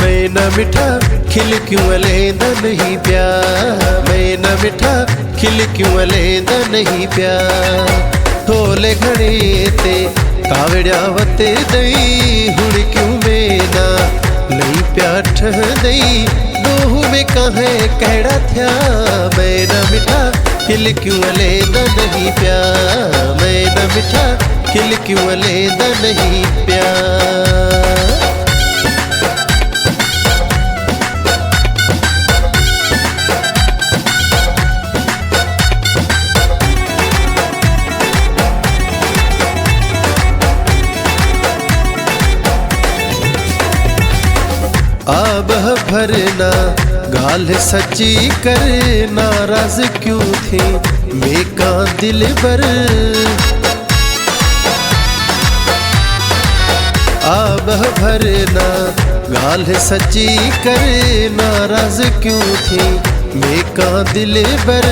मैं न मिठा खिल क्यों लेंदा नहीं प्यार, मैं न मिठा खिल क्यों लेंदा नहीं प्यार। थोले घणे ते कावड़िया वते दई, हुण क्यों मैं ना नहीं प्यार ठहंदई। दोहू में कहे कहड़ा थया, मैं न मिठा खिल क्यों लेंदा नहीं प्यार, मैं न मिठा खिल क्यों लेंदा नहीं प्यार। आब भरना गाल सच्ची कर, नाराज क्यों थी मैं का दिल बर। आब भरना गाल सच्ची कर, नाराज क्यों थी मैं का दिल बर।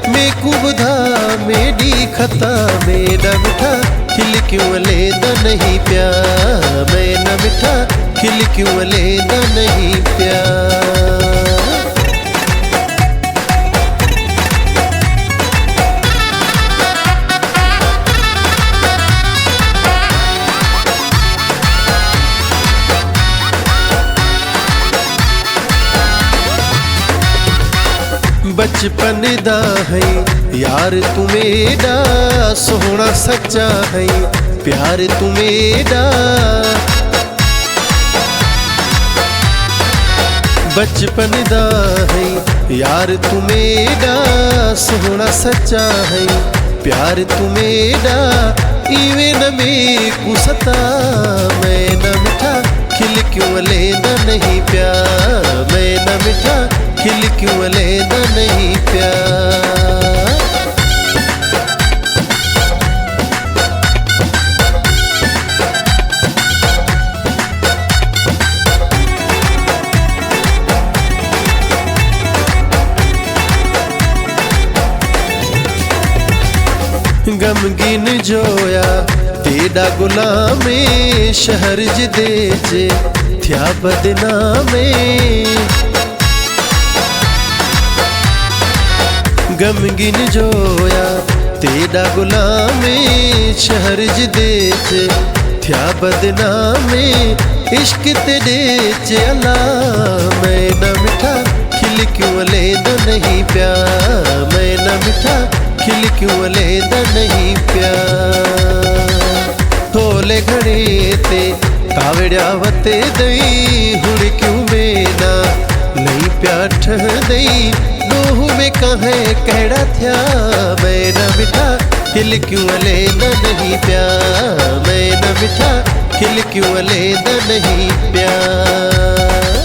मैं कुबधा मेरी खता, मैं न मिठा खिल क्यों लेंदा नहीं प्यार, मैं न मिठा खिल क्यों लेंदा नहीं प्यार। बचपन दा है यार तू मेरा, सोहना सच्चा है प्यार तू मेरा। बचपन दा है यार तू मेरा, सोहना सच्चा है प्यार तू मेरा। इवें न मैं कुसता, मैं न मिठा खिल क्यों लेंदा नहीं प्यार, मैं न मिठा खिल क्यों लेंदा नहीं प्यार। गमगीन जोया तेरा गुलामे, शहर जिदे जे थया बदनामे। गमगीन जोया तेरा गुलामे, शहर जिदे जे थया बदनामे। इश्क तेरे च अला, मैं न मिठा खिल क्यों लेंदा नहीं प्यार, मैं न मिठा खिल क्यों लेंदा नहीं प्यार। थोले घणे ते कावड़िया वते दई, हुण क्यों मैं ना नहीं प्यार ठहंदई। दोहू में कहे कहड़ा थया, मैं न मिठा खिल क्यों लेंदा नहीं प्यार, मैं न मिठा खिल क्यों लेंदा नहीं प्यार।